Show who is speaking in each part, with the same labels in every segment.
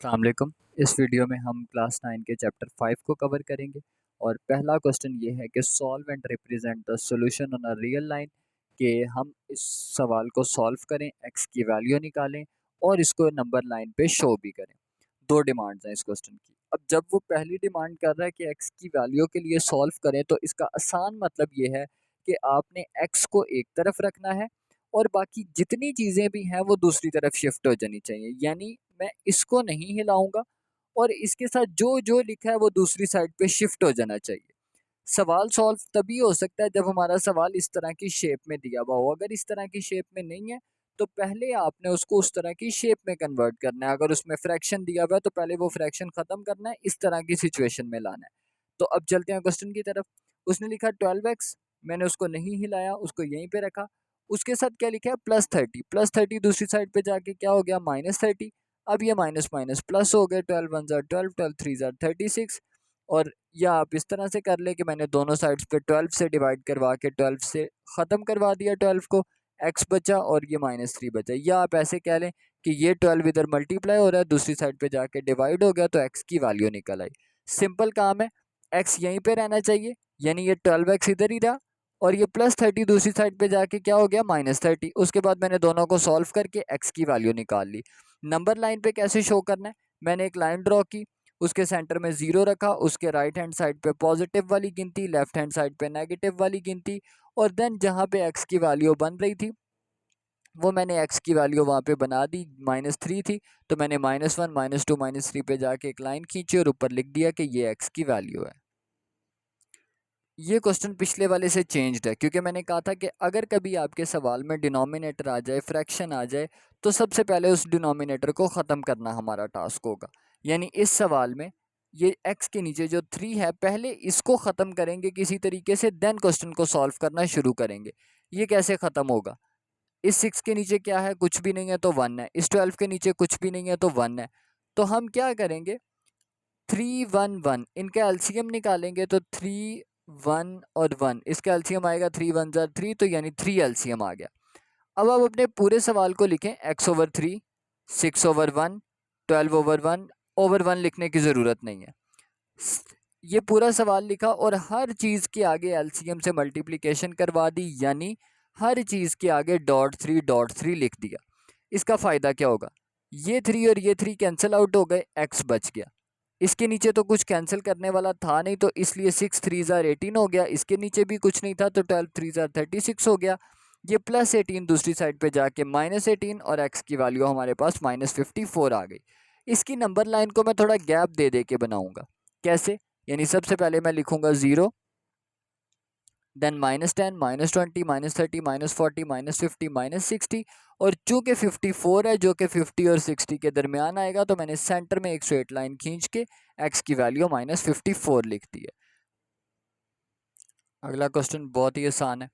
Speaker 1: अस्सलाम वालेकुम। इस वीडियो में हम क्लास 9 के चैप्टर 5 को कवर करेंगे और पहला क्वेश्चन ये है कि solve and represent the solution on a real line. कि हम इस सवाल को सॉल्व करें, एक्स की वैल्यू निकालें और इसको नंबर लाइन पे शो भी करें। दो डिमांड्स हैं इस क्वेश्चन की। अब जब वो पहली डिमांड कर रहा है कि एक्स की वैल्यू के लिए सॉल्व करें, तो इसका आसान मतलब ये है कि आपने एक्स को एक तरफ रखना है और बाकी जितनी चीज़ें भी हैं वो दूसरी तरफ शिफ्ट हो जानी चाहिए। यानी मैं इसको नहीं हिलाऊंगा और इसके साथ जो जो लिखा है वो दूसरी साइड पे शिफ्ट हो जाना चाहिए। सवाल सॉल्व तभी हो सकता है जब हमारा सवाल इस तरह की शेप में दिया हुआ हो। अगर इस तरह की शेप में नहीं है तो पहले आपने उसको उस तरह की शेप में कन्वर्ट करना है। अगर उसमें फ्रैक्शन दिया हुआ है तो पहले वो फ्रैक्शन खत्म करना है, इस तरह की सिचुएशन में लाना है। तो अब चलते हैं क्वेश्चन की तरफ। उसने लिखा 12x, मैंने उसको नहीं हिलाया, उसको यहीं पे रखा। उसके साथ क्या लिखा है +30, +30 दूसरी साइड पे जाके क्या हो गया -30। अब ये माइनस माइनस प्लस हो गए, 12 1 जार 12, 12 3 जार 36। और या आप इस तरह से कर ले कि मैंने दोनों साइड्स पे 12 से डिवाइड करवा के 12 से ख़त्म करवा दिया 12 को, x बचा और ये -3 बचा। या आप ऐसे कह लें कि ये 12 इधर मल्टीप्लाई हो रहा है, दूसरी साइड पे जाके डिवाइड हो गया तो x की वैल्यू निकल आई। सिंपल काम है, x यहीं पे रहना चाहिए, यानी ये 12x इधर ही रहा और ये +30 दूसरी साइड पे जाके क्या हो गया -30। उसके बाद मैंने दोनों को सॉल्व करके x की वैल्यू निकाल ली। नंबर लाइन पे कैसे शो करना है, मैंने एक लाइन ड्रॉ की, उसके सेंटर में 0 रखा, उसके राइट हैंड साइड पे पॉजिटिव वाली गिनती, लेफ्ट हैंड साइड पे नेगेटिव वाली गिनती, और देन जहाँ पे x की वैल्यू बन रही थी वो मैंने x की वैल्यू वहाँ पे बना दी। -3 थी तो मैंने -1 -2 -3 पे जाके एक लाइन खींची और ऊपर लिख दिया कि ये x की वैल्यू है। ये क्वेश्चन पिछले वाले से चेंज्ड है क्योंकि मैंने कहा था कि अगर कभी आपके सवाल में डिनोमिनेटर आ जाए, फ्रैक्शन आ जाए, तो सबसे पहले उस डिनोमिनेटर को ख़त्म करना हमारा टास्क होगा। यानी इस सवाल में ये x के नीचे जो 3 है, पहले इसको ख़त्म करेंगे किसी तरीके से, देन क्वेश्चन को सॉल्व करना शुरू करेंगे। ये कैसे ख़त्म होगा, इस 6 के नीचे क्या है, कुछ भी नहीं है तो 1 है, इस 12 के नीचे कुछ भी नहीं है तो 1 है। तो हम क्या करेंगे, 3 1 1 इनका एलसीएम निकालेंगे तो 3 1 और 1, इसका एलसीएम आएगा 3 1 जार 3, तो यानी 3 एलसीएम आ गया। अब आप अपने पूरे सवाल को लिखें, x/3, 6/1, 12/1, ओवर 1 लिखने की ज़रूरत नहीं है। ये पूरा सवाल लिखा और हर चीज़ के आगे एलसीएम से मल्टीप्लिकेशन करवा दी, यानी हर चीज़ के आगे .3 लिख दिया। इसका फ़ायदा क्या होगा, ये 3 और ये 3 कैंसिल आउट हो गए, x बच गया। इसके नीचे तो कुछ कैंसिल करने वाला था नहीं, तो इसलिए 6 3 जार 18 हो गया। इसके नीचे भी कुछ नहीं था तो 12 3 जार 36 हो गया। ये +18 दूसरी साइड पे जाके -18 और x की वैल्यू हमारे पास -54 आ गई। इसकी नंबर लाइन को मैं थोड़ा गैप दे दे के बनाऊंगा। कैसे, यानी सबसे पहले मैं लिखूंगा 0, देन -10, -20, -30, -40, -50, -60, और चूंकि 54 है जो कि 50 और 60 के दरमियान आएगा, तो मैंने सेंटर में एक स्ट्रेट लाइन खींच के x की वैल्यू -54 लिख दी है। अगला क्वेश्चन बहुत ही आसान है।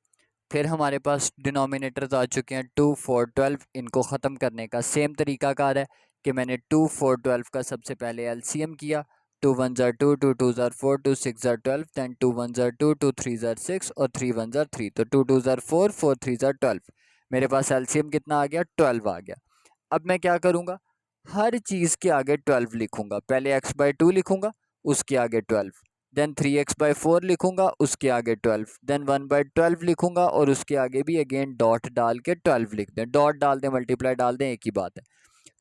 Speaker 1: फिर हमारे पास डिनोमिनेटर्स आ चुके हैं 2 4 12, इनको ख़त्म करने का सेम तरीकाकार है कि मैंने 2 4 12 का सबसे पहले एलसीएम किया, 2 1 जार 2, 2 2 जार 4, 2 6 जार 12, दैन 2 1 जार 2, 2 3 जार 6 और 3 1 जार 3, तो 2 2 जार 4, 4 3 जार 12। मेरे पास एलसीएम कितना आ गया, 12 आ गया। अब मैं क्या करूँगा, हर चीज़ के आगे 12 लिखूंगा। पहले x/2 लिखूंगा, उसके आगे 12, देन 3x/4 लिखूंगा, उसके आगे 12, देन 1/12 लिखूंगा और उसके आगे भी अगेन डॉट डाल के 12 लिख दें। डॉट डाल दें, मल्टीप्लाई डाल दें, एक ही बात है।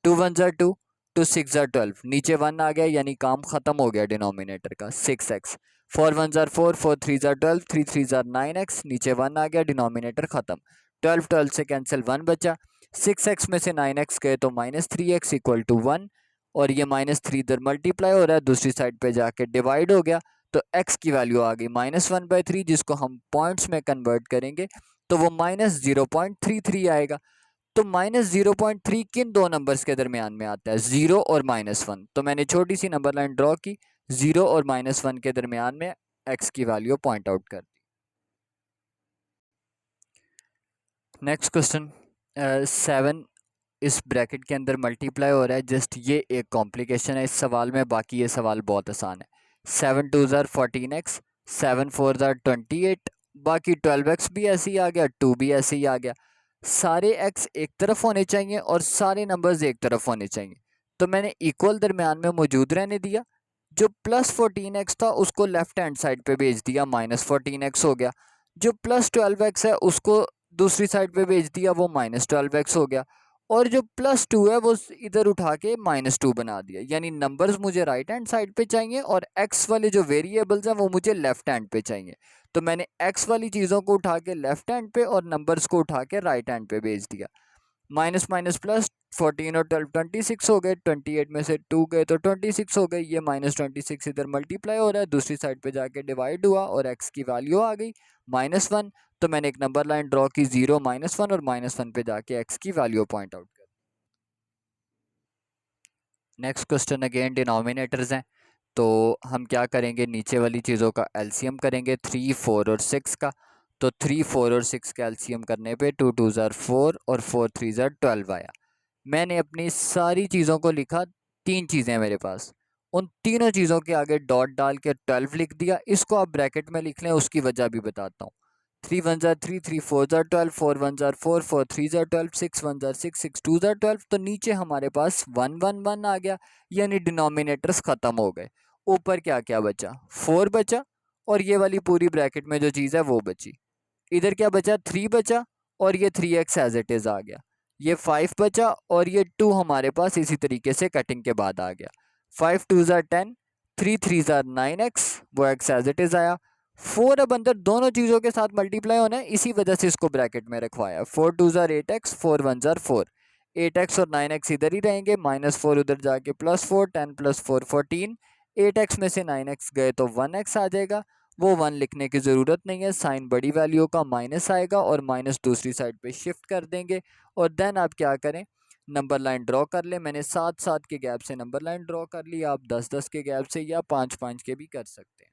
Speaker 1: 2 1 जार 2, 2 6 जार 12, नीचे 1 आ गया यानी काम खत्म हो गया डिनोमिनेटर का, 6x। 4 1 jar 4, 4 3 jar 12, 3 3 jar 9x, नीचे 1 आ गया, डिनोमिनेटर खत्म। 12 12 से कैंसिल 1 बचा, 6x में से 9x गए तो -3x इक्वल टू 1, और ये -3 इधर मल्टीप्लाई हो रहा है, दूसरी साइड पे जाके डिवाइड हो गया, तो x की वैल्यू आ गई -1/3, जिसको हम पॉइंट्स में कन्वर्ट करेंगे तो वो -0.33 आएगा। तो -0.3 किन दो नंबर्स के दरमियान में आता है, 0 और -1। तो मैंने छोटी सी नंबर लाइन ड्रॉ की, 0 और -1 के दरमियान में x की वैल्यू पॉइंट आउट कर दी। नेक्स्ट क्वेश्चन, 7 इस ब्रैकेट के अंदर मल्टीप्लाई हो रहा है, जस्ट ये एक कॉम्प्लिकेशन है इस सवाल में, बाकी ये सवाल बहुत आसान है। 7 2 जार 14x, 7 4 जार 28, बाकी 12x भी ऐसे ही आ गया, 2 भी ऐसे ही आ गया। सारे x एक तरफ होने चाहिए और सारे नंबर्स एक तरफ होने चाहिए। तो मैंने इक्वल दरमियान में मौजूद रहने दिया। जो +14x था उसको लेफ्ट हैंड साइड पे भेज दिया, -14x हो गया। जो +12x है उसको दूसरी साइड पे भेज दिया, वो -12x हो गया। और जो +2 है वो इधर उठा के -2 बना दिया। यानी नंबर्स मुझे राइट हैंड साइड पे चाहिए और x वाले जो वेरिएबल्स हैं वो मुझे लेफ्ट हैंड पे चाहिए। तो मैंने x वाली चीज़ों को उठा के लेफ्ट हैंड पे और नंबर्स को उठा के राइट हैंड पे भेज दिया। माइनस माइनस प्लस, 14 और 12 26 हो गए, 28 में से 2 गए तो 26 हो गई। ये -26 इधर मल्टीप्लाई हो रहा है, दूसरी साइड पे जाके डिवाइड हुआ और x की वैल्यू आ गई -1। तो मैंने एक नंबर लाइन ड्रॉ की 0 -1 और -1 पे जाके x की वैल्यू पॉइंट आउट कर। नेक्स्ट क्वेश्चन अगेन डिनोमिनेटर्स हैं, तो हम क्या करेंगे, नीचे वाली चीज़ों का एलसीएम करेंगे 3, 4 और 6 का। तो 3, 4 और 6 का एलसीएम करने पे 2 2 ज़ार 4 और 4 3 ज़ार 12 आया। मैंने अपनी सारी चीज़ों को लिखा, तीन चीज़ें मेरे पास, उन तीनों चीज़ों के आगे डॉट डाल के 12 लिख दिया। इसको आप ब्रैकेट में लिख लें, उसकी वजह भी बताता हूँ। 3 1 ज़ार 3, 3 4 ज़ार 12, 4 1 ज़ार 4, 4 3 ज़ार 12, 6 1 ज़ार 6, 6 2 ज़ार 12। तो नीचे हमारे पास 1 1 1 आ गया, यानी डिनोमिनेटर्स ख़त्म हो गए। ऊपर क्या क्या बचा, 4 बचा, और ये वाली पूरी ब्रैकेट में जो चीज़ है वो बची। इधर क्या बचा, 3 बचा, और ये 3x एज इट इज़ आ गया। ये 5 बचा और ये 2 हमारे पास इसी तरीके से कटिंग के बाद आ गया। 5 2 ज़ार 10, 3 3 ज़ार 9x, वो x एज इट इज़ आया। 4 अब अंदर दोनों चीज़ों के साथ मल्टीप्लाई होना है, इसी वजह से इसको ब्रैकेट में रखवाया। 4 2 ज़ार 8x, 4 1 ज़ार 4, 8x और 9x इधर ही रहेंगे, -4 उधर जाके +4, 10 + 4 14, 8x में से 9x गए तो 1x आ जाएगा। वो 1 लिखने की ज़रूरत नहीं है, साइन बड़ी वैल्यू का माइनस आएगा और माइनस दूसरी साइड पे शिफ्ट कर देंगे। और देन आप क्या करें, नंबर लाइन ड्रॉ कर लें। मैंने 7 7 के गैप से नंबर लाइन ड्रॉ कर ली, आप 10 10 के गैप से या 5 5 के भी कर सकते हैं।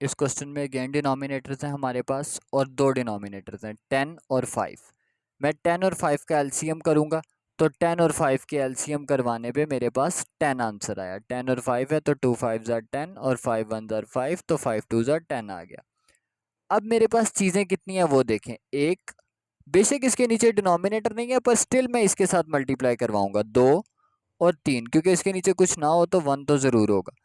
Speaker 1: इस क्वेश्चन में अगेन डिनोमिनेटर्स हैं हमारे पास और दो डिनोमिनेटर्स हैं 10 और 5। मैं 10 और 5 का एलसीएम करूंगा, तो 10 और 5 के एलसीएम करवाने पे मेरे पास 10 आंसर आया। 10 और 5 है तो 2 5 ज़ार 10 और 5 1 ज़ार 5, तो 5 2 ज़ार 10 आ गया। अब मेरे पास चीज़ें कितनी हैं वो देखें, एक, बेशक इसके नीचे डिनोमिनेटर नहीं है पर स्टिल मैं इसके साथ मल्टीप्लाई करवाऊंगा, 2 और 3, क्योंकि इसके नीचे कुछ ना हो तो 1 तो ज़रूर होगा।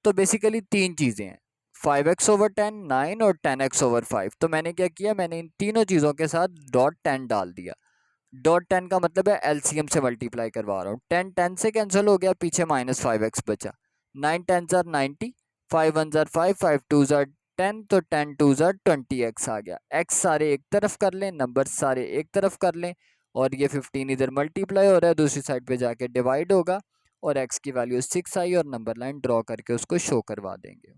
Speaker 1: तो बेसिकली तीन चीज़ें हैं, 5x/10, 9 और 10x/5। तो मैंने क्या किया, मैंने इन तीनों चीज़ों के साथ डॉट 10 डाल दिया। डॉट 10 का मतलब है एलसीएम से मल्टीप्लाई करवा रहा हूँ। 10 10 से कैंसिल हो गया, पीछे -5x बचा। 9 10 ज़ार 90, 5 1 ज़ार 5, 5 2 ज़ार 10, तो 10 2 ज़ार 20x आ गया। x सारे एक तरफ कर लें, नंबर सारे एक तरफ कर लें, और ये 15 इधर मल्टीप्लाई हो रहा है, दूसरी साइड पे जाके डिवाइड होगा और x की वैल्यू 6 आई और नंबर लाइन ड्रॉ करके उसको शो करवा देंगे।